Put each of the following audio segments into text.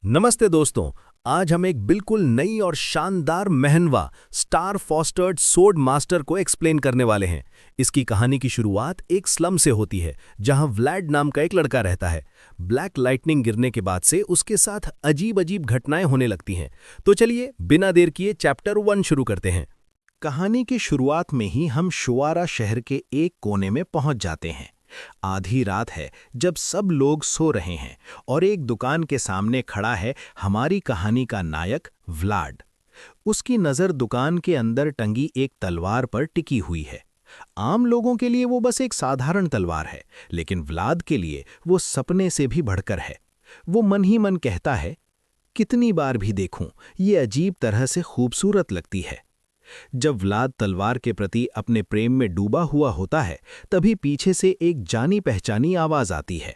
नमस्ते दोस्तों। आज हम एक बिल्कुल नई और शानदार महनवा स्टार फॉस्टर्ड सोर्ड मास्टर को एक्सप्लेन करने वाले हैं। इसकी कहानी की शुरुआत एक स्लम से होती है जहां व्लाड नाम का एक लड़का रहता है। ब्लैक लाइटनिंग गिरने के बाद से उसके साथ अजीब अजीब घटनाएं होने लगती हैं। तो चलिए बिना देर किए चैप्टर 1 शुरू करते हैं। कहानी की शुरुआत में ही हम शुआरा शहर के एक कोने में पहुंच जाते हैं। आधी रात है जब सब लोग सो रहे हैं और एक दुकान के सामने खड़ा है हमारी कहानी का नायक व्लाड। उसकी नज़र दुकान के अंदर टंगी एक तलवार पर टिकी हुई है। आम लोगों के लिए वो बस एक साधारण तलवार है, लेकिन व्लाद के लिए वो सपने से भी बढ़कर है। वो मन ही मन कहता है, कितनी बार भी देखूं, ये अजीब तरह से खूबसूरत लगती है। जब व्लाद तलवार के प्रति अपने प्रेम में डूबा हुआ होता है, तभी पीछे से एक जानी पहचानी आवाज आती है।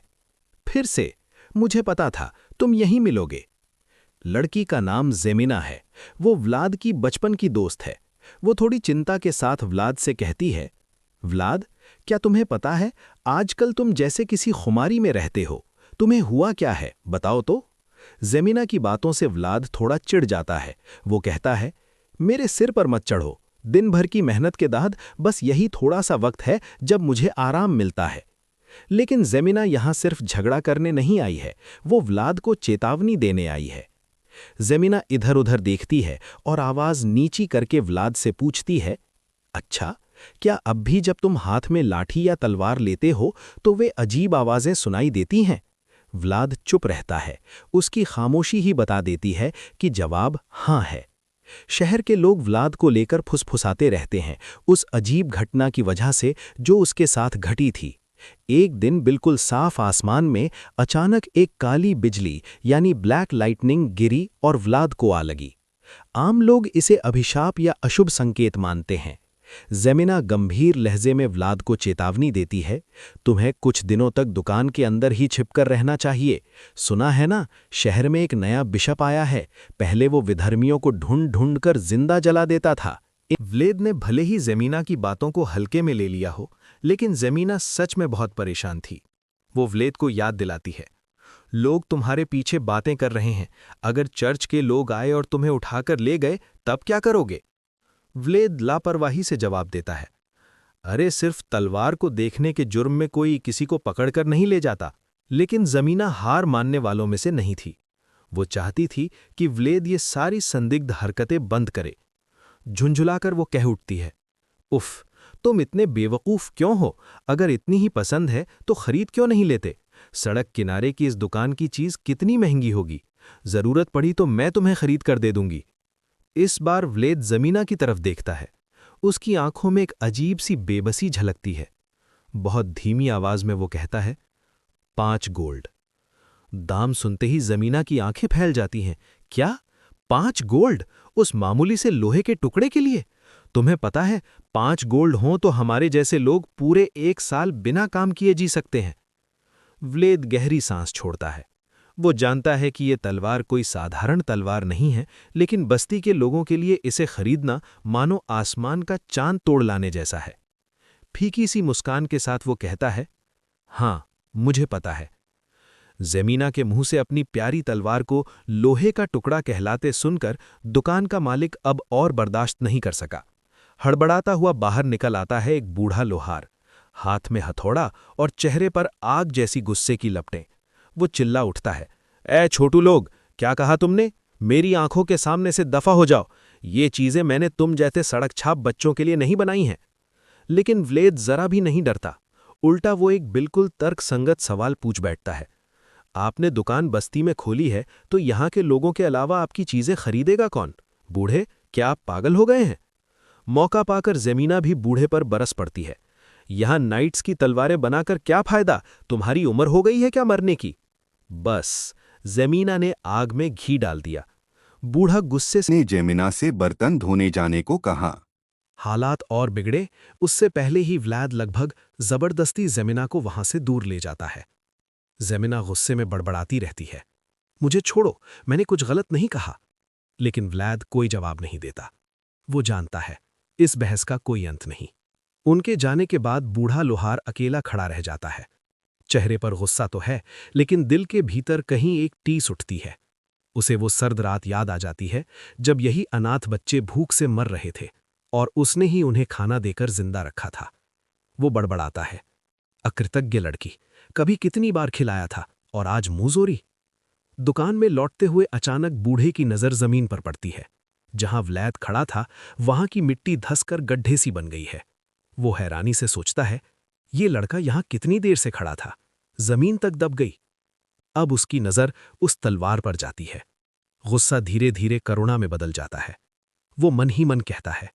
फिर से, मुझे पता था तुम यहीं मिलोगे। लड़की का नाम जेमिना है। वो व्लाद की बचपन की दोस्त है। वो थोड़ी चिंता के साथ व्लाद से कहती है, व्लाद, क्या तुम्हें पता है आजकल तुम जैसे किसी खुमारी में रहते हो। तुम्हें हुआ क्या है, बताओ तो। जेमिना की बातों से व्लाद थोड़ा चिढ़ जाता है। वो कहता है, मेरे सिर पर मत चढ़ो। दिन भर की मेहनत के बाद बस यही थोड़ा सा वक्त है जब मुझे आराम मिलता है। लेकिन जेमिना यहां सिर्फ झगड़ा करने नहीं आई है, वो व्लाद को चेतावनी देने आई है। जेमिना इधर उधर देखती है और आवाज नीची करके व्लाद से पूछती है, अच्छा, क्या अब भी जब तुम हाथ में लाठी या तलवार लेते हो तो वे अजीब आवाजें सुनाई देती हैं? व्लाद चुप रहता है। उसकी खामोशी ही बता देती है कि जवाब हाँ है। शहर के लोग व्लाद को लेकर फुसफुसाते रहते हैं, उस अजीब घटना की वजह से जो उसके साथ घटी थी। एक दिन बिल्कुल साफ आसमान में अचानक एक काली बिजली यानी ब्लैक लाइटनिंग गिरी और व्लाद को आ लगी। आम लोग इसे अभिशाप या अशुभ संकेत मानते हैं। जेमिना गंभीर लहजे में व्लाद को चेतावनी देती है, तुम्हें कुछ दिनों तक दुकान के अंदर ही छिपकर रहना चाहिए। सुना है ना, शहर में एक नया बिशप आया है। पहले वो विधर्मियों को ढूंढ ढूंढ कर जिंदा जला देता था। व्लाद ने भले ही जेमिना की बातों को हल्के में ले लिया हो, लेकिन जेमिना सच में बहुत परेशान थी। वो व्लाद को याद दिलाती है, लोग तुम्हारे पीछे बातें कर रहे हैं। अगर चर्च के लोग आए और तुम्हें उठाकर ले गए, तब क्या करोगे? व्लाद लापरवाही से जवाब देता है, अरे सिर्फ तलवार को देखने के जुर्म में कोई किसी को पकड़कर नहीं ले जाता। लेकिन जमीना हार मानने वालों में से नहीं थी। वो चाहती थी कि व्लाद ये सारी संदिग्ध हरकतें बंद करे। झुंझुलाकर वो कह उठती है, उफ, तुम इतने बेवकूफ क्यों हो? अगर इतनी ही पसंद है तो खरीद क्यों नहीं लेते? सड़क किनारे की इस दुकान की चीज कितनी महंगी होगी। जरूरत पड़ी तो मैं तुम्हें खरीद कर दे दूंगी। इस बार व्लाद जमीना की तरफ देखता है। उसकी आंखों में एक अजीब सी बेबसी झलकती है। बहुत धीमी आवाज में वो कहता है, 5 गोल्ड। दाम सुनते ही जमीना की आंखें फैल जाती हैं। क्या? 5 गोल्ड? उस मामूली से लोहे के टुकड़े के लिए? तुम्हें पता है, 5 गोल्ड हों तो हमारे जैसे लोग पूरे 1 साल बिना काम किए जी सकते हैं। व्लाद गहरी सांस छोड़ता है। वो जानता है कि ये तलवार कोई साधारण तलवार नहीं है, लेकिन बस्ती के लोगों के लिए इसे खरीदना मानो आसमान का चांद तोड़ लाने जैसा है। फीकी सी मुस्कान के साथ वो कहता है, हाँ, मुझे पता है। जेमिना के मुंह से अपनी प्यारी तलवार को लोहे का टुकड़ा कहलाते सुनकर दुकान का मालिक अब और बर्दाश्त नहीं कर सका। हड़बड़ाता हुआ बाहर निकल आता है एक बूढ़ा लोहार, हाथ में हथौड़ा और चेहरे पर आग जैसी गुस्से की लपटें। वो चिल्ला उठता है, ए छोटू लोग, क्या कहा तुमने? मेरी आंखों के सामने से दफा हो जाओ। ये चीजें मैंने तुम जैसे सड़क छाप बच्चों के लिए नहीं बनाई हैं। लेकिन व्लाद जरा भी नहीं डरता। उल्टा वो एक बिल्कुल तर्कसंगत सवाल पूछ बैठता है, आपने दुकान बस्ती में खोली है तो यहां के लोगों के अलावा आपकी चीजें खरीदेगा कौन? बूढ़े, क्या आप पागल हो गए हैं? मौका पाकर जेमिना भी बूढ़े पर बरस पड़ती है, यहां नाइट्स की तलवारें बनाकर क्या फायदा? तुम्हारी उम्र हो गई है क्या मरने की? बस, जेमिना ने आग में घी डाल दिया। बूढ़ा गुस्से से ने जेमिना से बर्तन धोने जाने को कहा। हालात और बिगड़े उससे पहले ही व्लाद लगभग जबरदस्ती जेमिना को वहां से दूर ले जाता है। जेमिना गुस्से में बड़बड़ाती रहती है, मुझे छोड़ो, मैंने कुछ गलत नहीं कहा। लेकिन व्लाद कोई जवाब नहीं देता। वो जानता है, इस बहस का कोई अंत नहीं। उनके जाने के बाद बूढ़ा लोहार अकेला खड़ा रह जाता है। चेहरे पर गुस्सा तो है, लेकिन दिल के भीतर कहीं एक टीस उठती है। उसे वो सर्द रात याद आ जाती है जब यही अनाथ बच्चे भूख से मर रहे थे और उसने ही उन्हें खाना देकर जिंदा रखा था। वो बड़बड़ाता है, अकृतज्ञ लड़की, कभी कितनी बार खिलाया था और आज मुंहजोरी। दुकान में लौटते हुए अचानक बूढ़े की नज़र जमीन पर पड़ती है। जहां व्लैद खड़ा था वहां की मिट्टी धंसकर गड्ढे सी बन गई है। वो हैरानी से सोचता है, ये लड़का यहां कितनी देर से खड़ा था, जमीन तक दब गई। अब उसकी नज़र उस तलवार पर जाती है। गुस्सा धीरे धीरे करुणा में बदल जाता है। वो मन ही मन कहता है,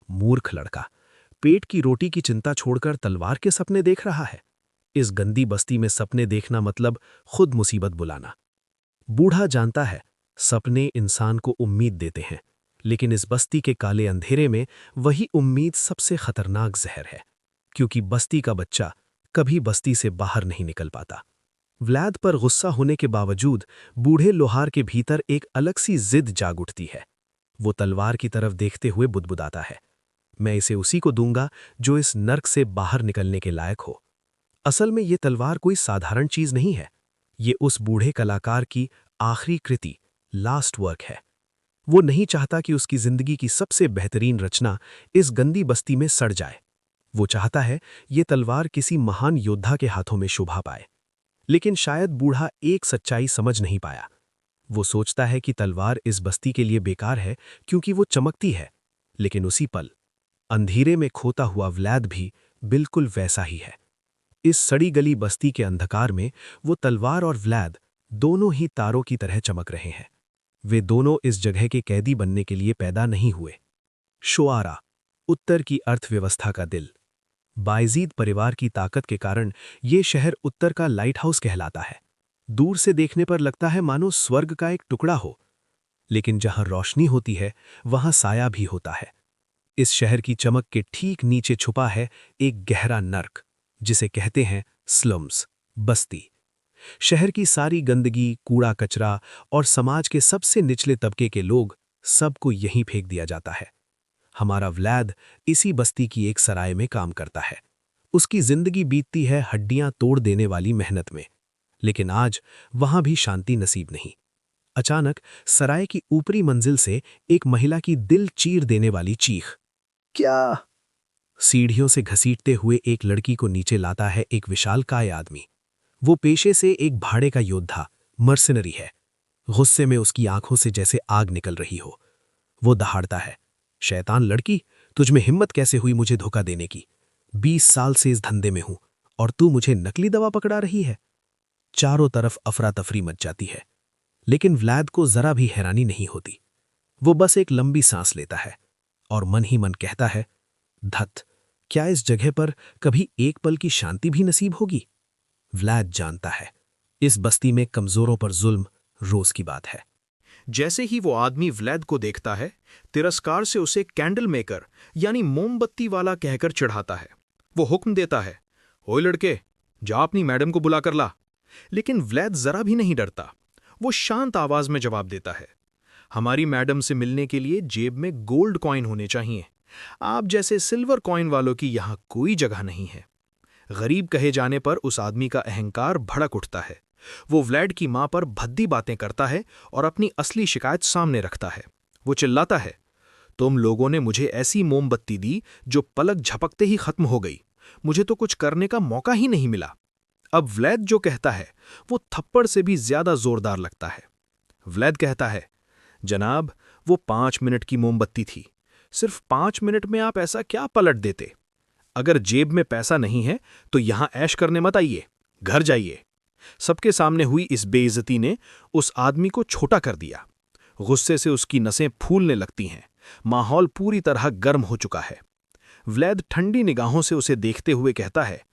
मूर्ख लड़का, पेट की रोटी की चिंता छोड़कर तलवार के सपने देख रहा है। इस गंदी बस्ती में सपने देखना मतलब खुद मुसीबत बुलाना। बूढ़ा जानता है, सपने इंसान को उम्मीद देते हैं, लेकिन इस बस्ती के काले अंधेरे में वही उम्मीद सबसे खतरनाक जहर है, क्योंकि बस्ती का बच्चा कभी बस्ती से बाहर नहीं निकल पाता। व्लैद पर गुस्सा होने के बावजूद बूढ़े लोहार के भीतर एक अलग सी जिद जाग उठती है। वो तलवार की तरफ देखते हुए बुदबुदाता है, मैं इसे उसी को दूंगा जो इस नर्क से बाहर निकलने के लायक हो। असल में ये तलवार कोई साधारण चीज नहीं है, ये उस बूढ़े कलाकार की आखिरी कृति, लास्ट वर्क है। वो नहीं चाहता कि उसकी जिंदगी की सबसे बेहतरीन रचना इस गंदी बस्ती में सड़ जाए। वो चाहता है ये तलवार किसी महान योद्धा के हाथों में शोभा पाए। लेकिन शायद बूढ़ा एक सच्चाई समझ नहीं पाया। वो सोचता है कि तलवार इस बस्ती के लिए बेकार है क्योंकि वो चमकती है, लेकिन उसी पल अंधेरे में खोता हुआ व्लैद भी बिल्कुल वैसा ही है। इस सड़ी गली बस्ती के अंधकार में वो तलवार और व्लैद दोनों ही तारों की तरह चमक रहे हैं। वे दोनों इस जगह के कैदी बनने के लिए पैदा नहीं हुए। शुआरा, उत्तर की अर्थव्यवस्था का दिल। बायजीद परिवार की ताकत के कारण ये शहर उत्तर का लाइट हाउस कहलाता है। दूर से देखने पर लगता है मानो स्वर्ग का एक टुकड़ा हो, लेकिन जहां रोशनी होती है वहां साया भी होता है। इस शहर की चमक के ठीक नीचे छुपा है एक गहरा नर्क, जिसे कहते हैं स्लम्स, बस्ती। शहर की सारी गंदगी, कूड़ा कचरा और समाज के सबसे निचले तबके के लोग, सबको यहीं फेंक दिया जाता है। हमारा व्लैद इसी बस्ती की एक सराय में काम करता है। उसकी जिंदगी बीतती है हड्डियां तोड़ देने वाली मेहनत में, लेकिन आज वहां भी शांति नसीब नहीं। अचानक सराय की ऊपरी मंजिल से एक महिला की दिल चीर देने वाली चीख, क्या? सीढ़ियों से घसीटते हुए एक लड़की को नीचे लाता है एक विशालकाय आदमी। वो पेशे से एक भाड़े का योद्धा, मर्सिनरी है। गुस्से में उसकी आंखों से जैसे आग निकल रही हो। वो दहाड़ता है, शैतान लड़की, तुझ में हिम्मत कैसे हुई मुझे धोखा देने की? 20 साल से इस धंधे में हूं और तू मुझे नकली दवा पकड़ा रही है। चारों तरफ अफरा तफरी मच जाती है, लेकिन व्लैद को जरा भी हैरानी नहीं होती। वो बस एक लंबी सांस लेता है और मन ही मन कहता है, धत, क्या इस जगह पर कभी एक पल की शांति भी नसीब होगी? व्लैद जानता है, इस बस्ती में कमजोरों पर जुल्म रोज की बात है। जैसे ही वो आदमी व्लैद को देखता है, तिरस्कार से उसे कैंडल मेकर यानी मोमबत्ती वाला कहकर चिढ़ाता है। वो हुक्म देता है, ओए लड़के, जा अपनी मैडम को बुला कर ला। लेकिन व्लैद जरा भी नहीं डरता। वो शांत आवाज में जवाब देता है, हमारी मैडम से मिलने के लिए जेब में गोल्ड कॉइन होने चाहिए। आप जैसे सिल्वर कॉइन वालों की यहां कोई जगह नहीं है। गरीब कहे जाने पर उस आदमी का अहंकार भड़क उठता है। वो व्लैड की मां पर भद्दी बातें करता है और अपनी असली शिकायत सामने रखता है। वो चिल्लाता है, तुम लोगों ने मुझे ऐसी मोमबत्ती दी जो पलक झपकते ही खत्म हो गई। मुझे तो कुछ करने का मौका ही नहीं मिला। अब व्लैद जो कहता है वो थप्पड़ से भी ज्यादा जोरदार लगता है। व्लैद कहता है, जनाब, वो 5 मिनट की मोमबत्ती थी। सिर्फ 5 मिनट में आप ऐसा क्या पलट देते? अगर जेब में पैसा नहीं है तो यहां ऐश करने मत आइए, घर जाइए। सबके सामने हुई इस बेइज्जती ने उस आदमी को छोटा कर दिया। गुस्से से उसकी नसें फूलने लगती हैं। माहौल पूरी तरह गर्म हो चुका है। व्लैद ठंडी निगाहों से उसे देखते हुए कहता है,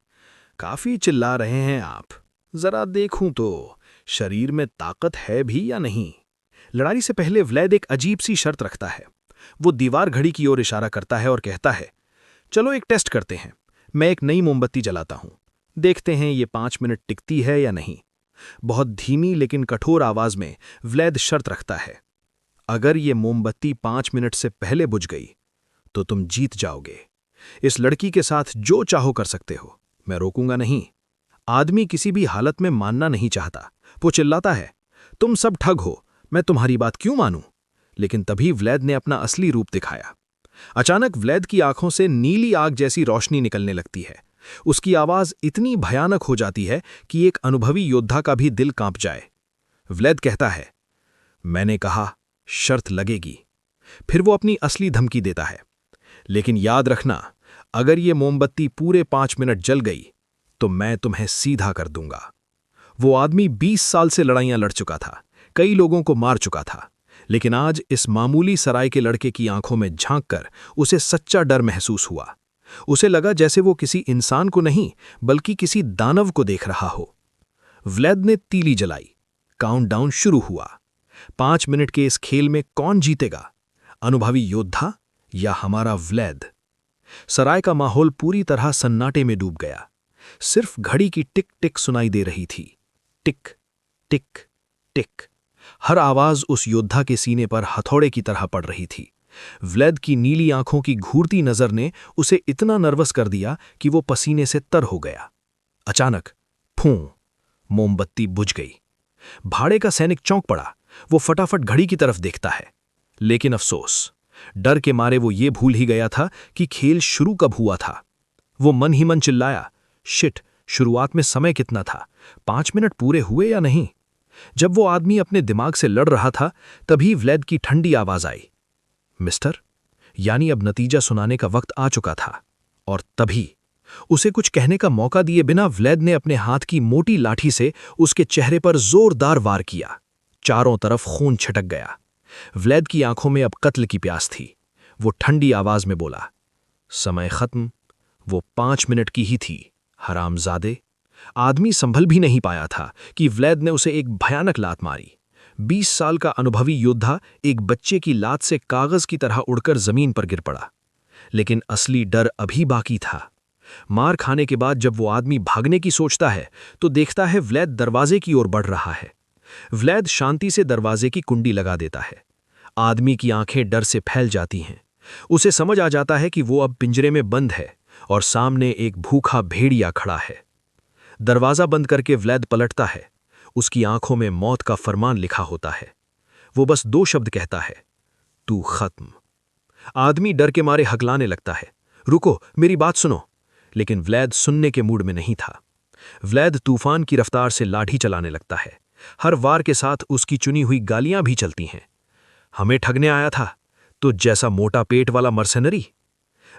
काफी चिल्ला रहे हैं आप, जरा देखूं तो शरीर में ताकत है भी या नहीं। लड़ाई से पहले व्लैद एक अजीब सी शर्त रखता है। वो दीवार घड़ी की ओर इशारा करता है और कहता है, चलो एक टेस्ट करते हैं। मैं एक नई मोमबत्ती जलाता हूं, देखते हैं ये 5 मिनट टिकती है या नहीं। बहुत धीमी लेकिन कठोर आवाज में व्लैद शर्त रखता है, अगर ये मोमबत्ती 5 मिनट से पहले बुझ गई तो तुम जीत जाओगे। इस लड़की के साथ जो चाहो कर सकते हो, मैं रोकूंगा नहीं। आदमी किसी भी हालत में मानना नहीं चाहता। वो चिल्लाता है, तुम सब ठग हो, मैं तुम्हारी बात क्यों मानूं? लेकिन तभी व्लेद ने अपना असली रूप दिखाया। अचानक व्लेद की आंखों से नीली आग जैसी रोशनी निकलने लगती है। उसकी आवाज इतनी भयानक हो जाती है कि एक अनुभवी योद्धा का भी दिल कांप जाए। व्लेद कहता है, मैंने कहा शर्त लगेगी। फिर वो अपनी असली धमकी देता है, लेकिन याद रखना, अगर ये मोमबत्ती पूरे 5 मिनट जल गई तो मैं तुम्हें सीधा कर दूंगा। वो आदमी 20 साल से लड़ाइयां लड़ चुका था, कई लोगों को मार चुका था, लेकिन आज इस मामूली सराय के लड़के की आंखों में झांककर उसे सच्चा डर महसूस हुआ। उसे लगा जैसे वो किसी इंसान को नहीं बल्कि किसी दानव को देख रहा हो। व्लेद ने तीली जलाई। काउंटडाउन शुरू हुआ। 5 मिनट के इस खेल में कौन जीतेगा, अनुभवी योद्धा या हमारा व्लेद? सराय का माहौल पूरी तरह सन्नाटे में डूब गया। सिर्फ घड़ी की टिक टिक सुनाई दे रही थी। टिक टिक टिक। हर आवाज उस योद्धा के सीने पर हथौड़े की तरह पड़ रही थी। व्लेद की नीली आंखों की घूरती नजर ने उसे इतना नर्वस कर दिया कि वो पसीने से तर हो गया। अचानक फूं, मोमबत्ती बुझ गई। भाड़े का सैनिक चौंक पड़ा। वो फटाफट घड़ी की तरफ देखता है, लेकिन अफसोस, डर के मारे वो ये भूल ही गया था कि खेल शुरू कब हुआ था। वो मन ही मन चिल्लाया, शिट, शुरुआत में समय कितना था? 5 मिनट पूरे हुए या नहीं? जब वो आदमी अपने दिमाग से लड़ रहा था, तभी व्लेद की ठंडी आवाज आई, मिस्टर। यानी अब नतीजा सुनाने का वक्त आ चुका था। और तभी उसे कुछ कहने का मौका दिए बिना व्लेद ने अपने हाथ की मोटी लाठी से उसके चेहरे पर जोरदार वार किया। चारों तरफ खून छिटक गया। व्लेद की आंखों में अब कत्ल की प्यास थी। वो ठंडी आवाज में बोला, समय खत्म। वो 5 मिनट की ही थी, हरामजादे। आदमी संभल भी नहीं पाया था कि व्लेद ने उसे एक भयानक लात मारी। 20 साल का अनुभवी योद्धा एक बच्चे की लात से कागज की तरह उड़कर जमीन पर गिर पड़ा। लेकिन असली डर अभी बाकी था। मार खाने के बाद जब वो आदमी भागने की सोचता है तो देखता है व्लेद दरवाजे की ओर बढ़ रहा है। व्लेद शांति से दरवाजे की कुंडी लगा देता है। आदमी की आंखें डर से फैल जाती हैं। उसे समझ आ जाता है कि वो अब पिंजरे में बंद है और सामने एक भूखा भेड़िया खड़ा है। दरवाजा बंद करके व्लेद पलटता है। उसकी आंखों में मौत का फरमान लिखा होता है। वो बस 2 शब्द कहता है, तू खत्म। आदमी डर के मारे हकलाने लगता है, रुको, मेरी बात सुनो। लेकिन व्लेद सुनने के मूड में नहीं था। व्लेद तूफान की रफ्तार से लाठी चलाने लगता है। हर वार के साथ उसकी चुनी हुई गालियां भी चलती हैं। हमें ठगने आया था, तो जैसा मोटा पेट वाला मर्सेनरी।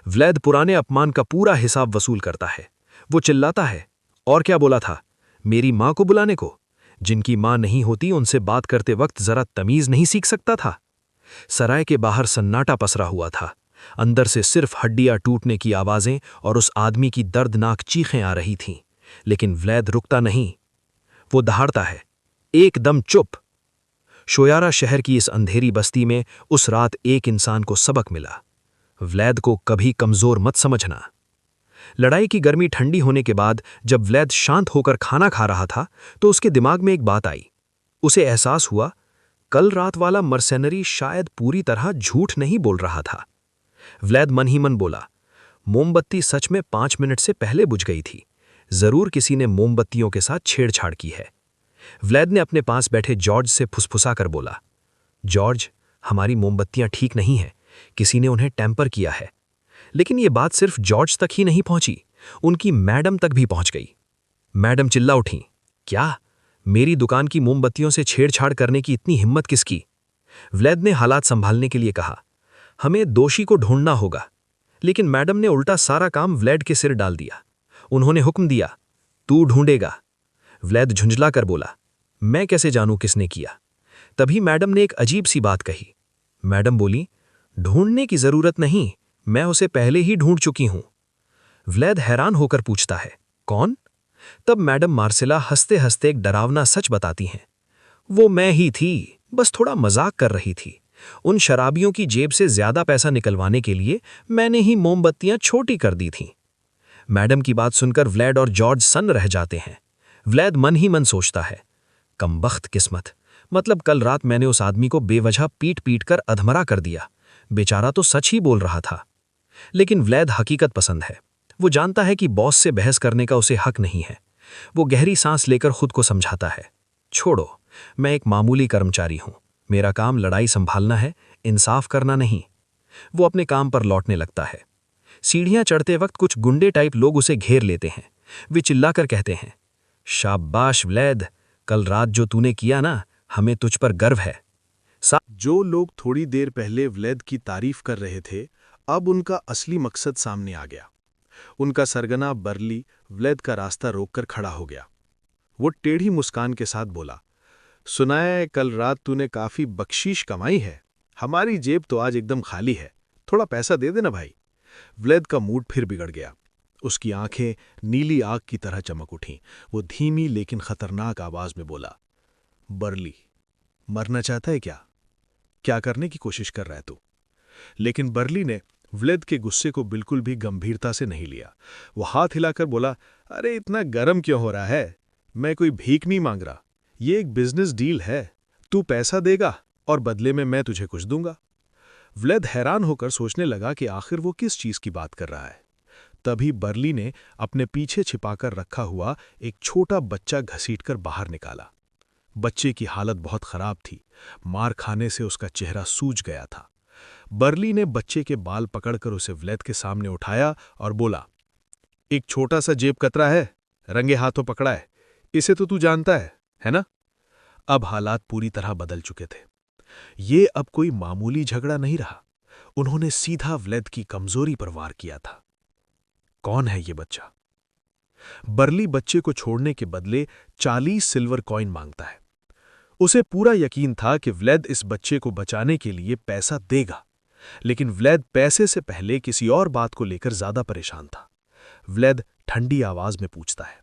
व्लेद पुराने अपमान का पूरा हिसाब वसूल करता है। वो चिल्लाता है, और क्या बोला था? मेरी मां को बुलाने को? जिनकी मां नहीं होती उनसे बात करते वक्त जरा तमीज नहीं सीख सकता था? सराय के बाहर सन्नाटा पसरा हुआ था। अंदर से सिर्फ हड्डियां टूटने की आवाजें और उस आदमी की दर्दनाक चीखें आ रही थीं। लेकिन व्लेद रुकता नहीं। वो दहाड़ता है, एकदम चुप। शोयारा शहर की इस अंधेरी बस्ती में उस रात एक इंसान को सबक मिला, व्लेद को कभी कमजोर मत समझना। लड़ाई की गर्मी ठंडी होने के बाद जब व्लेद शांत होकर खाना खा रहा था तो उसके दिमाग में एक बात आई। उसे एहसास हुआ, कल रात वाला मर्सेनरी शायद पूरी तरह झूठ नहीं बोल रहा था। व्लेद मन ही मन बोला, मोमबत्ती सच में 5 मिनट से पहले बुझ गई थी। जरूर किसी ने मोमबत्तियों के साथ छेड़छाड़ की है। व्लेद ने अपने पास बैठे जॉर्ज से फुसफुसा कर बोला, जॉर्ज, हमारी मोमबत्तियां ठीक नहीं हैं, किसी ने उन्हें टेम्पर किया है। लेकिन ये बात सिर्फ जॉर्ज तक ही नहीं पहुंची, उनकी मैडम तक भी पहुंच गई। मैडम चिल्ला उठी, क्या? मेरी दुकान की मोमबत्तियों से छेड़छाड़ करने की इतनी हिम्मत किसकी? व्लेद ने हालात संभालने के लिए कहा, हमें दोषी को ढूंढना होगा। लेकिन मैडम ने उल्टा सारा काम व्लेड के सिर डाल दिया। उन्होंने हुक्म दिया, तू ढूंढेगा। व्लेद झुंझला कर बोला, मैं कैसे जानूं किसने किया? तभी मैडम ने एक अजीब सी बात कही। मैडम बोली, ढूंढने की जरूरत नहीं, मैं उसे पहले ही ढूंढ चुकी हूं। व्लेद हैरान होकर पूछता है, कौन? तब मैडम मार्सेला हंसते हंसते एक डरावना सच बताती हैं, वो मैं ही थी, बस थोड़ा मजाक कर रही थी। उन शराबियों की जेब से ज्यादा पैसा निकलवाने के लिए मैंने ही मोमबत्तियां छोटी कर दी थीं। मैडम की बात सुनकर व्लेड और जॉर्ज सन्न रह जाते हैं। व्लेद मन ही मन सोचता है, कमबख्त किस्मत, मतलब कल रात मैंने उस आदमी को बेवजह पीट पीट कर अधमरा कर दिया। बेचारा तो सच ही बोल रहा था। लेकिन व्लेद हकीकत पसंद है। वो जानता है कि बॉस से बहस करने का उसे हक नहीं है। वो गहरी सांस लेकर खुद को समझाता है, छोड़ो, मैं एक मामूली कर्मचारी हूं, मेरा काम लड़ाई संभालना है, इंसाफ करना नहीं। वो अपने काम पर लौटने लगता है। सीढ़ियां चढ़ते वक्त कुछ गुंडे टाइप लोग उसे घेर लेते हैं। वे चिल्लाकर कहते हैं, शाबाश व्लैद, कल रात जो तूने किया ना, हमें तुझ पर गर्व है। जो लोग थोड़ी देर पहले व्लैद की तारीफ कर रहे थे, अब उनका असली मकसद सामने आ गया। उनका सरगना बर्ली व्लैद का रास्ता रोककर खड़ा हो गया। वो टेढ़ी मुस्कान के साथ बोला, सुना है कल रात तूने काफी बख्शीश कमाई है। हमारी जेब तो आज एकदम खाली है, थोड़ा पैसा दे देना भाई। व्लैद का मूड फिर बिगड़ गया। उसकी आंखें नीली आग की तरह चमक उठीं। वो धीमी लेकिन खतरनाक आवाज में बोला, बर्ली, मरना चाहता है क्या? क्या करने की कोशिश कर रहा है तू? लेकिन बर्ली ने व्लैद के गुस्से को बिल्कुल भी गंभीरता से नहीं लिया। वो हाथ हिलाकर बोला, अरे इतना गर्म क्यों हो रहा है? मैं कोई भीख नहीं मांग रहा, ये एक बिजनेस डील है। तू पैसा देगा और बदले में मैं तुझे कुछ दूंगा। व्लैद हैरान होकर सोचने लगा कि आखिर वो किस चीज की बात कर रहा है। तभी बर्ली ने अपने पीछे छिपाकर रखा हुआ एक छोटा बच्चा घसीटकर बाहर निकाला। बच्चे की हालत बहुत खराब थी। मार खाने से उसका चेहरा सूज गया था। बर्ली ने बच्चे के बाल पकड़कर उसे व्लैद के सामने उठाया और बोला, एक छोटा सा जेब कतरा है, रंगे हाथों पकड़ा है, इसे तो तू जानता है ना? अब हालात पूरी तरह बदल चुके थे। ये अब कोई मामूली झगड़ा नहीं रहा। उन्होंने सीधा व्लैद की कमजोरी पर वार किया था। कौन है ये बच्चा? बर्ली बच्चे को छोड़ने के बदले 40 सिल्वर कॉइन मांगता है। उसे पूरा यकीन था कि व्लैद इस बच्चे को बचाने के लिए पैसा देगा, लेकिन व्लैद पैसे से पहले किसी और बात को लेकर ज्यादा परेशान था। व्लैद ठंडी आवाज में पूछता है,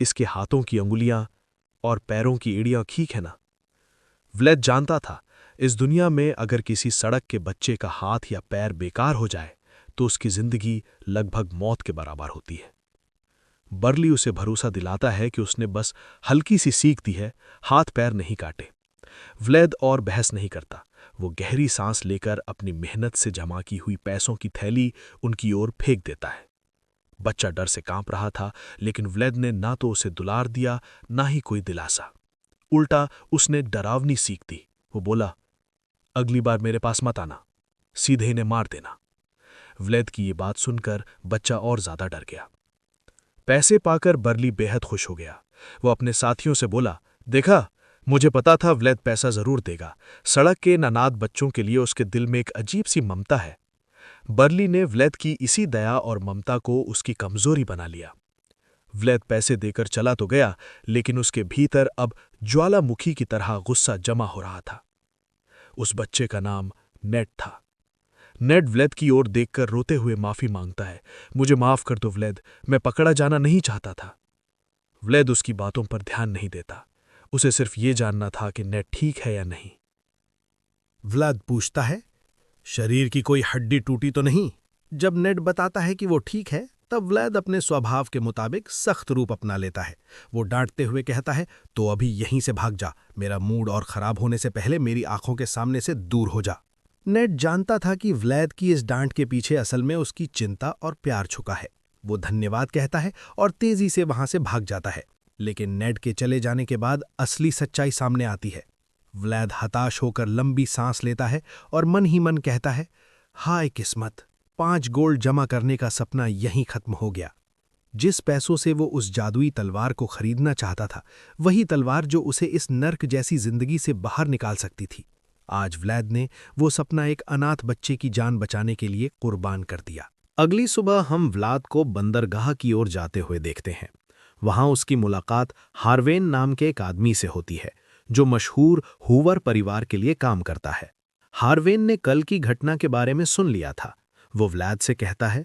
इसके हाथों की अंगुलियां और पैरों की एड़ियां ठीक है ना? व्लैद जानता था, इस दुनिया में अगर किसी सड़क के बच्चे का हाथ या पैर बेकार हो जाए तो उसकी जिंदगी लगभग मौत के बराबर होती है। बर्ली उसे भरोसा दिलाता है कि उसने बस हल्की सी सीख दी है, हाथ पैर नहीं काटे। व्लैद और बहस नहीं करता। वो गहरी सांस लेकर अपनी मेहनत से जमा की हुई पैसों की थैली उनकी ओर फेंक देता है। बच्चा डर से कांप रहा था, लेकिन व्लैद ने ना तो उसे दुलार दिया, ना ही कोई दिलासा। उल्टा उसने डरावनी सीख दी। वो बोला, अगली बार मेरे पास मत आना, सीधे इन्हें मार देना। व्लैद की ये बात सुनकर बच्चा और ज्यादा डर गया। पैसे पाकर बर्ली बेहद खुश हो गया। वो अपने साथियों से बोला, देखा, मुझे पता था व्लैद पैसा जरूर देगा। सड़क के नानाथ बच्चों के लिए उसके दिल में एक अजीब सी ममता है। बर्ली ने व्लैद की इसी दया और ममता को उसकी कमजोरी बना लिया। व्लैद पैसे देकर चला तो गया, लेकिन उसके भीतर अब ज्वालामुखी की तरह गुस्सा जमा हो रहा था। उस बच्चे का नाम नेड था। नेड व्लैद की ओर देखकर रोते हुए माफी मांगता है, मुझे माफ कर दो व्लैद, मैं पकड़ा जाना नहीं चाहता था। व्लैद उसकी बातों पर ध्यान नहीं देता। उसे सिर्फ ये जानना था कि नेड ठीक है या नहीं। व्लैद पूछता है, शरीर की कोई हड्डी टूटी तो नहीं? जब नेड बताता है कि वो ठीक है, तब व्लैद अपने स्वभाव के मुताबिक सख्त रूप अपना लेता है। वो डांटते हुए कहता है, तो अभी यहीं से भाग जा, मेरा मूड और खराब होने से पहले मेरी आंखों के सामने से दूर हो जा। नेड जानता था कि व्लैद की इस डांट के पीछे असल में उसकी चिंता और प्यार छुपा है। वो धन्यवाद कहता है और तेजी से वहां से भाग जाता है। लेकिन नेड के चले जाने के बाद असली सच्चाई सामने आती है। व्लैद हताश होकर लंबी सांस लेता है और मन ही मन कहता है, हाय किस्मत, 5 गोल्ड जमा करने का सपना यहीं खत्म हो गया। जिस पैसों से वो उस जादुई तलवार को खरीदना चाहता था, वही तलवार जो उसे इस नर्क जैसी जिंदगी से बाहर निकाल सकती थी। आज व्लैद ने वो सपना एक अनाथ बच्चे की जान बचाने के लिए कुर्बान कर दिया। अगली सुबह हम व्लाद को बंदरगाह की ओर जाते हुए देखते हैं। वहां उसकी मुलाकात हार्वेन नाम के एक आदमी से होती है, जो मशहूर हूवर परिवार के लिए काम करता है। हार्वेन ने कल की घटना के बारे में सुन लिया था। वो व्लैद से कहता है,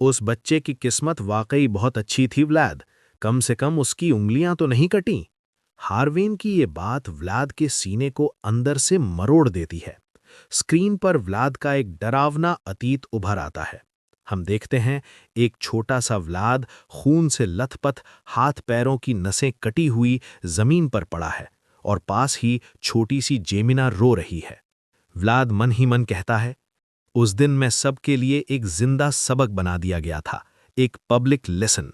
उस बच्चे की किस्मत वाकई बहुत अच्छी थी व्लैद, कम से कम उसकी उंगलियां तो नहीं कटी। हार्वेन की ये बात व्लैद के सीने को अंदर से मरोड़ देती है। स्क्रीन पर व्लैद का एक डरावना अतीत उभर आता है। हम देखते हैं एक छोटा सा व्लैद खून से लथपथ, हाथ पैरों की नसें कटी हुई जमीन पर पड़ा है और पास ही छोटी सी जेमिना रो रही है। व्लैद मन ही मन कहता है, उस दिन मैं सबके लिए एक जिंदा सबक बना दिया गया था, एक पब्लिक लेसन।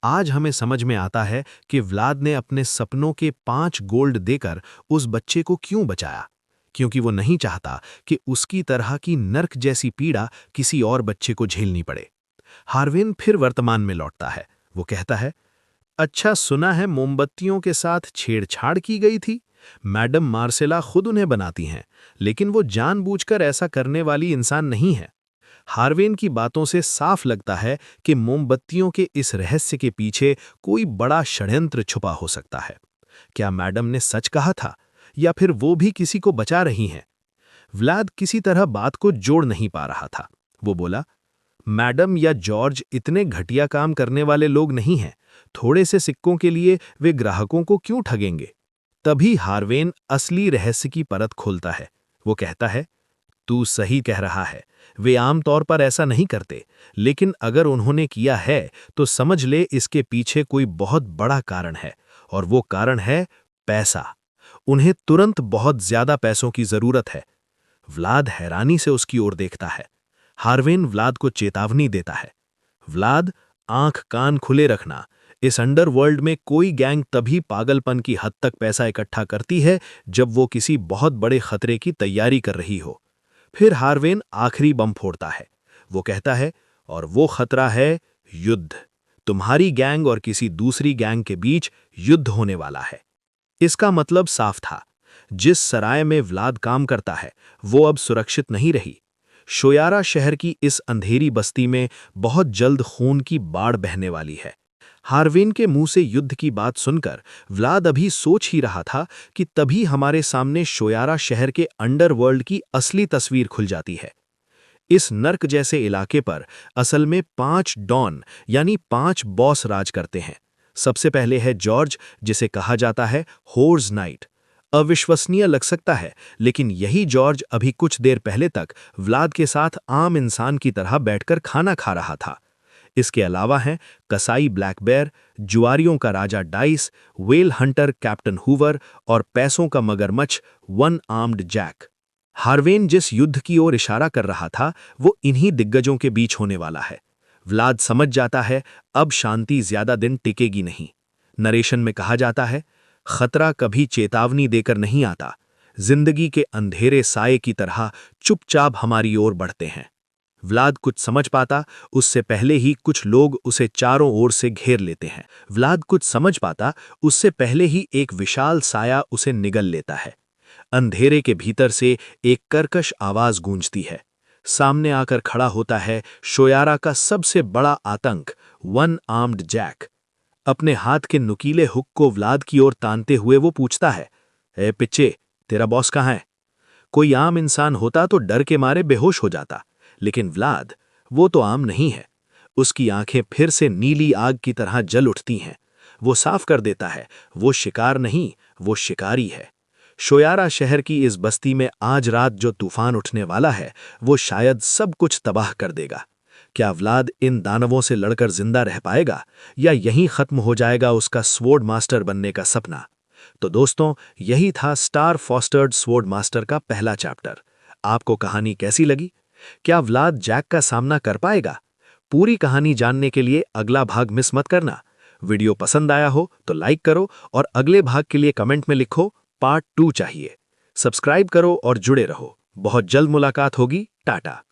आज हमें समझ में आता है कि व्लैद ने अपने सपनों के 5 गोल्ड देकर उस बच्चे को क्यों बचाया। क्योंकि वो नहीं चाहता कि उसकी तरह की नर्क जैसी पीड़ा किसी और बच्चे को झेलनी पड़े। हार्वेन फिर वर्तमान में लौटता है। वो कहता है, अच्छा, सुना है मोमबत्तियों के साथ छेड़छाड़ की गई थी। मैडम मार्सेला खुद उन्हें बनाती हैं, लेकिन वो जानबूझकर ऐसा करने वाली इंसान नहीं है। हार्वेन की बातों से साफ लगता है कि मोमबत्तियों के इस रहस्य के पीछे कोई बड़ा षड्यंत्र छुपा हो सकता है। क्या मैडम ने सच कहा था, या फिर वो भी किसी को बचा रही हैं? व्लाद किसी तरह बात को जोड़ नहीं पा रहा था। वो बोला, मैडम या जॉर्ज इतने घटिया काम करने वाले लोग नहीं हैं। थोड़े से सिक्कों के लिए वे ग्राहकों को क्यों ठगेंगे? तभी हार्वेन असली रहस्य की परत खोलता है। वो कहता है, तू सही कह रहा है, वे आमतौर पर ऐसा नहीं करते, लेकिन अगर उन्होंने किया है तो समझ ले इसके पीछे कोई बहुत बड़ा कारण है, और वो कारण है पैसा। उन्हें तुरंत बहुत ज्यादा पैसों की जरूरत है। व्लाद हैरानी से उसकी ओर देखता है। हार्वेन व्लाद को चेतावनी देता है, व्लाद, आंख कान खुले रखना। इस अंडरवर्ल्ड में कोई गैंग तभी पागलपन की हद तक पैसा इकट्ठा करती है जब वो किसी बहुत बड़े खतरे की तैयारी कर रही हो। फिर हार्वेन आखिरी बम फोड़ता है। वो कहता है, और वो खतरा है युद्ध। तुम्हारी गैंग और किसी दूसरी गैंग के बीच युद्ध होने वाला है। इसका मतलब साफ था, जिस सराय में व्लाद काम करता है वो अब सुरक्षित नहीं रही। शोयारा शहर की इस अंधेरी बस्ती में बहुत जल्द खून की बाढ़ बहने वाली है। हार्वेन के मुंह से युद्ध की बात सुनकर व्लाद अभी सोच ही रहा था कि तभी हमारे सामने शोयारा शहर के अंडरवर्ल्ड की असली तस्वीर खुल जाती है। इस नर्क जैसे इलाके पर असल में 5 डॉन यानी 5 बॉस राज करते हैं। सबसे पहले है जॉर्ज, जिसे कहा जाता है होर्स नाइट। अविश्वसनीय लग सकता है, लेकिन यही जॉर्ज अभी कुछ देर पहले तक व्लाद के साथ आम इंसान की तरह बैठकर खाना खा रहा था। इसके अलावा हैं कसाई ब्लैक बेयर, जुआरियों का राजा dice, whale hunter captain Hoover और पैसों का मगरमच्छ वन आर्म्ड जैक। हार्वेन जिस युद्ध की ओर इशारा कर रहा था वो इन्हीं दिग्गजों के बीच होने वाला है। व्लाद समझ जाता है, अब शांति ज्यादा दिन टिकेगी नहीं। नरेशन में कहा जाता है, खतरा कभी चेतावनी देकर नहीं आता, जिंदगी के अंधेरे साए की तरह चुपचाप हमारी ओर बढ़ते हैं। व्लाद कुछ समझ पाता उससे पहले ही कुछ लोग उसे चारों ओर से घेर लेते हैं। व्लाद कुछ समझ पाता उससे पहले ही एक विशाल साया उसे निगल लेता है। अंधेरे के भीतर से एक कर्कश आवाज गूंजती है। सामने आकर खड़ा होता है शोयारा का सबसे बड़ा आतंक, वन आर्म्ड जैक। अपने हाथ के नुकीले हुक को व्लाद की ओर तानते हुए वो पूछता है, ए पिच्चे, तेरा बॉस कहाँ है? कोई आम इंसान होता तो डर के मारे बेहोश हो जाता, लेकिन व्लाद, वो तो आम नहीं है। उसकी आंखें फिर से नीली आग की तरह जल उठती हैं। वो साफ कर देता है, वो शिकार नहीं, वो शिकारी है। शोयारा शहर की इस बस्ती में आज रात जो तूफान उठने वाला है वो शायद सब कुछ तबाह कर देगा। क्या व्लाद इन दानवों से लड़कर जिंदा रह पाएगा, या यहीं खत्म हो जाएगा उसका स्वॉर्ड मास्टर बनने का सपना? तो दोस्तों, यही था स्टार फॉस्टर्ड स्वॉर्ड मास्टर का पहला चैप्टर। आपको कहानी कैसी लगी? क्या व्लाद जैक का सामना कर पाएगा? पूरी कहानी जानने के लिए अगला भाग मिस मत करना। वीडियो पसंद आया हो तो लाइक करो और अगले भाग के लिए कमेंट में लिखो पार्ट 2 चाहिए। सब्सक्राइब करो और जुड़े रहो। बहुत जल्द मुलाकात होगी। टाटा।